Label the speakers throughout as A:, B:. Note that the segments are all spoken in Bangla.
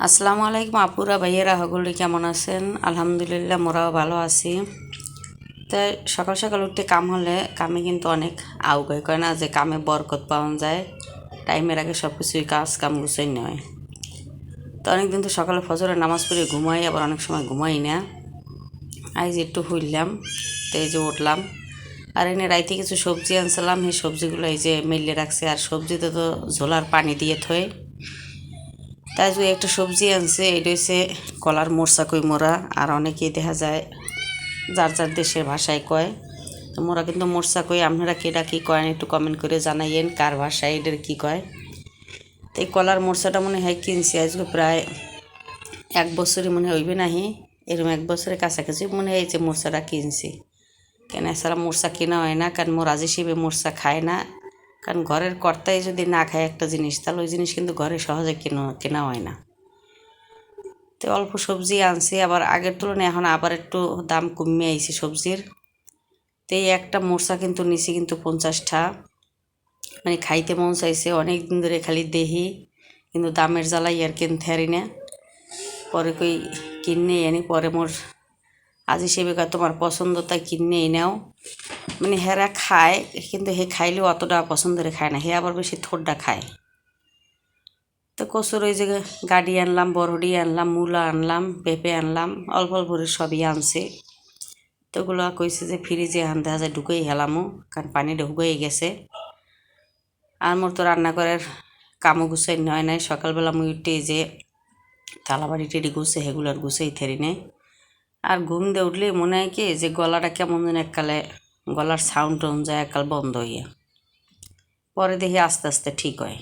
A: আসসালামু আলাইকুম আপুরা ভাইয়েরা সকলে কেমন আছেন? আলহামদুলিল্লাহ মোরাও ভালো আছি। তাই সকাল সকাল উঠতে কাম হলে কামে কিন্তু অনেক আউগায় কয় না যে কামে বরকত পাওয়া যায়, টাইমের আগে সব কিছুই কাজ কাম গুছাই নেয়। তো অনেকদিন তো সকালে ফজরের নামাজ পড়ে ঘুমাই, আবার অনেক সময় ঘুমাই না। আজ একটু শুইলাম, তো এই যে উঠলাম। আর এনে রাইতে কিছু সবজি আনছিলাম, সেই সবজিগুলো এই যে মেলে রাখছে। আর সবজিতে তো ঝোলার পানি দিয়ে থয়, তাই যে একটা সবজি আনছে, এটা হচ্ছে কলার মোরসা কই মোরা। আর অনেকেই দেখা যায় যার যার দেশের ভাষায় কয়, তো মোরা কিন্তু মোরসা কই। আপনারা কেটা কী কয়েন একটু কমেন্ট করে জানাইয়েন কার ভাষায় এটার কী কয়। তো এই কলার মোরসাটা মনে হয় কিনছি আজকে প্রায় 1 বছরই মনে হইবে নাহি, এরকম 1 বছরের কাছাকাছি মনে হয় এই যে মোরসাটা কিনছি। কেন এছাড়া মোরসা কেনা হয় না, কারণ মোর আজি শিবে মোরসা খায় না। কারণ ঘরের কর্তাই যদি না খায় একটা জিনিস, তাহলে ওই জিনিস কিন্তু ঘরে সহজে কেনা হয় না। তো অল্প সবজি আনছি, আবার আগের তুলনায় এখন আবার একটু দাম কমে আইছে সবজির। তো এই একটা মোরসা কিন্তু নিছি কিন্তু 50টা, মানে খাইতে মন চাইছে অনেক দিন ধরে, খালি দেহি কিন্তু দামের জ্বালাই আর কিনতে হারি না। পরে কই কিনে আনি, পরে মোর আজ হিসেবে তোমার পছন্দ তাই কিনে নাও। মানে হেরা খায় কিন্তু হে খাইলেও অতটা পছন্দের খায় না, হে আবার বেশি থোড়টা খায়। তো কচুর ওই যে গাডি আনলাম, বরহড়ি আনলাম, মূলা আনলাম, পেঁপে আনলাম, অল্প অল্প করে সবই আনছে। তো ওগুলো কইছে যে ফ্রিজে আনতে হাজার ঢুকেই হেলামো, কারণ পানিটা হুগেই গেছে। আর মোর তো রান্না করার কামও গুছাই হয় নাই। সকালবেলা মুই উঠে যে থালাবাড়ি টেডি গুছে সেগুলো আর গুছাই থেরি নেই। আর ঘুম দিয়ে উঠলেই মনে হয় কি যে গলাটা কেমন যেন এককালে, গলার সাউন্ড টাউন যায় এককাল বন্ধ হইয়া, পরে দেখি আস্তে আস্তে ঠিক হয়।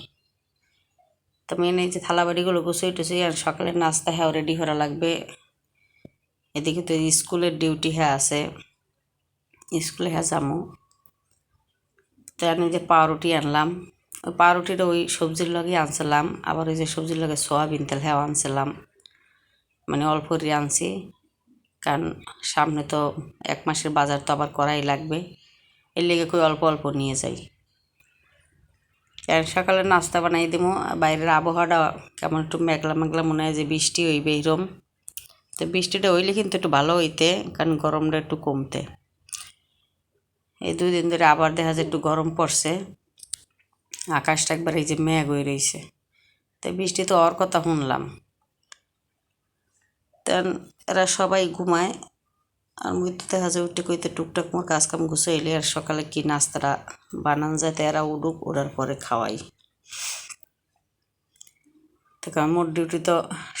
A: তো মেন এই যে থালাবাড়িগুলো গুছাই টুছাই, আর সকালের নাস্তা হ্যাঁ রেডি করা লাগবে। এদিকে তো স্কুলের ডিউটি হ্যাঁ আছে, স্কুলে হ্যাঁ যামো। তো আমি যে পাউরুটি আনলাম, ওই পাউরুটিটা ওই সবজির লগে আনছিলাম, আবার ওই যে সবজির লগে সোয়াবিন তেল হ্যাঁ আনছিলাম, মানে অল্প করে আনছি। কারণ সামনে তো 1 মাসের বাজার তো আবার করাই লাগবে, এর লেগে কই অল্প অল্প নিয়ে যাই। কারণ সকালে নাস্তা বানাই দিব। বাইরের আবহাওয়াটা কেমন একটু মেঘলা মেঘলা, মনে হয় যে বৃষ্টি হইবে এরম। তো বৃষ্টিটা হইলে কিন্তু একটু ভালো হইতে, কারণ গরমটা একটু কমতে। এই 2 দিন ধরে আবার দেখা যায় একটু গরম পড়ছে, আকাশটা একবার এই যে মেঘ হয়ে রয়েছে। তো বৃষ্টি তো হওয়ার কথা শুনলাম। তেন এরা সবাই ঘুমায়, আর মুই তো দেখা যায় উঠে কইতে টুকটাক মোর কাজ কাম গুছাইলে আর সকালে কি নাস্তাটা বানান যায়, তো এরা উঠুক, ওড়ার পরে খাওয়াই। তো কারণ মোর ডিউটি তো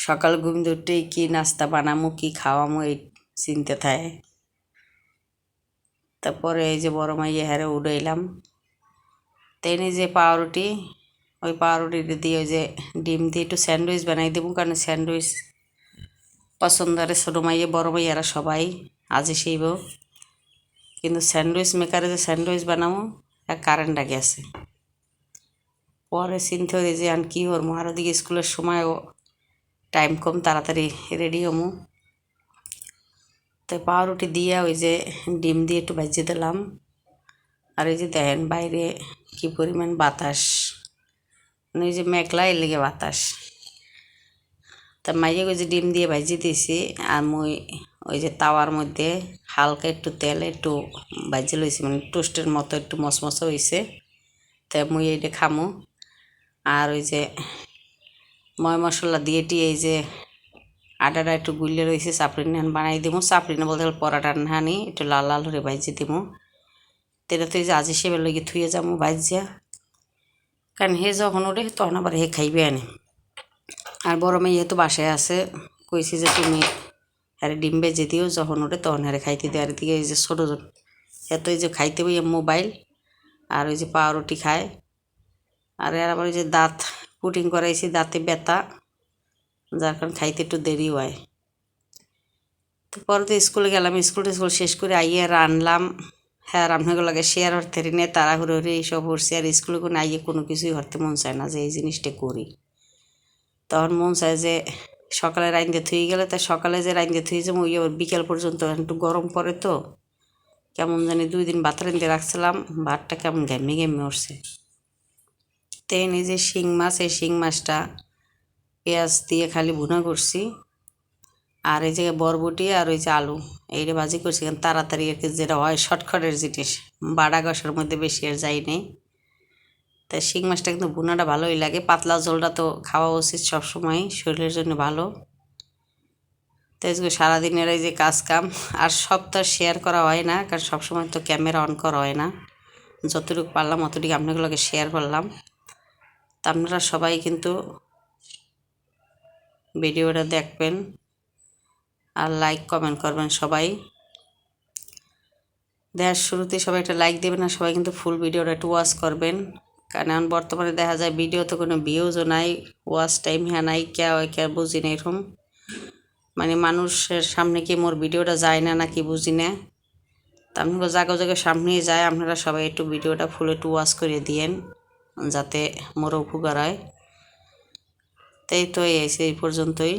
A: সকাল ঘুম দিয়ে উঠেই কি নাস্তা বানামো কি খাওয়ামো এই চিনতে থাকে। তারপরে এই যে বড় মাইয়া হারে উড়াইলাম। তেনে যে পাউরুটি, ওই পাউরুটিটা দিয়ে ওই যে ডিম দিয়ে একটু স্যান্ডউইচ বানাই দেবো, কারণ স্যান্ডউইচ পছন্দ আর ছোটো মাইয়ে বড় মাইয়ারা সবাই আজই সেইব। কিন্তু স্যান্ডউইচ মেকারে যে স্যান্ডউইচ বানাবো কারেন্টটা গেছে। পরে চিন্তা হয়ে যে আর কী করবো, আর ওদিকে স্কুলের সময়ও টাইম কম, তাড়াতাড়ি রেডি হমু। তো পাউরুটি দিয়ে ওই যে ডিম দিয়ে একটু ভাজিয়ে দিলাম। আর এই যে দেখেন বাইরে কি পরিমাণ বাতাস, মানে ওই যে মেঘলা এর লেগে বাতাস। তা মাইয়ে ওই যে ডিম দিয়ে ভাজিয়ে দিয়েছি, আর মুই ওই যে তাওয়ার মধ্যে হালকা একটু তেল একটু ভাজিয়ে লইছি, মানে টোস্টের মতো একটু মশমশা হয়েছে। তা মুই এইটা খামো। আর ওই যে ময় মশলা দিয়ে টিয়ে এই যে আটাটা একটু গুললে রয়েছে, চাপড়ি নান বানাই দিব। চাপড়ি না বলতে গেলে পরাটা নানি একটু লাল লাল হয়ে ভাজিয়ে দিব। তেটা তো এই যে আজ হিসেবে লগে থুয়ে যাবো ভাজিয়া, কারণ হে যখন ওঠে তখন আবার হে খাইবে আনে। আর বড় মেয়ে তো বাসায় আছে, কইছি যে তুমি হ্যারে ডিম বেজে দিও, যখন ওঠে তখন হ্যারে খাইতে দিও। আর এদিকে এই যে ছোটো এত এই যে খাইতে বই মোবাইল, আর ওই যে পাউরুটি খায়। আর এর আবার ওই যে দাঁত পুটিং করাইছি, দাঁতে ব্যথা, যার কারণে খাইতে একটু দেরি হয়। তো পরে তো স্কুলে গেলাম, স্কুল শেষ করে আইয়ে রানলাম। হ্যাঁ রান্নাগুলোকে শেয়ার হরতে নিয়ে তাড়াহুড়ো এইসব হরছি। আর স্কুলে কোনো আইয়ে কোনো কিছুই হরতে মন চায় না যে এই জিনিসটা করি। তখন মন চায় যে সকালে রাইন্দে থুয়ে গেলে, তাই সকালে যে রাইন্দে থুয়ে যাবো ওই বিকেল পর্যন্ত একটু গরম পড়ে তো, কেমন জানি 2 দিন ভাত রাইন্দে রাখছিলাম, ভাতটা কেমন ঘেমে ঘেমে উঠছে। তো তেন এই যে শিং মাছ, এই শিং মাছটা পেঁয়াজ দিয়ে খালি ভুনা করছি, আর এই যে বরবটি আর ওই যে আলু এইটা ভাজি করছি, কারণ তাড়াতাড়ি আর কি যেটা হয় শর্টকাটের জিনিস, বাড়া কষার মধ্যে বেশি আর যাই নেই। তাই শিং মাছটা কিন্তু ভুনাটা ভালোই লাগে, পাতলা ঝোলটা তো খাওয়া উচিত সবসময়, শরীরের জন্য ভালো। তাই সারাদিনের এই যে কাজ কাম আর সব তো শেয়ার করা হয় না, কারণ সবসময় তো ক্যামেরা অন করা হয় না, যতটুকু পারলাম অতটুকু আপনাগুলোকে শেয়ার করলাম। তা আপনারা সবাই কিন্তু ভিডিওটা দেখবেন আর লাইক কমেন্ট করবেন সবাই। দেখার শুরুতে সবাই একটা লাইক দেবেন, আর সবাই কিন্তু ফুল ভিডিওটা একটু ওয়াচ করবেন, কারণ এখন বর্তমানে দেখা যায় ভিডিওতে কোনো ভিউজও নাই, ওয়াচ টাইম হ্যাঁ নাই, কে হয় কে বুঝি না, এরকম মানে মানুষের সামনে কি মোর ভিডিওটা যায় না নাকি বুঝি না। তা আপনাকে জায়গা জায়গায় সামনেই যায়, আপনারা সবাই একটু ভিডিওটা ফুল একটু ওয়াচ করে দিয়েন যাতে মোরও উপকার হয়। তাই তো এই পর্যন্তই।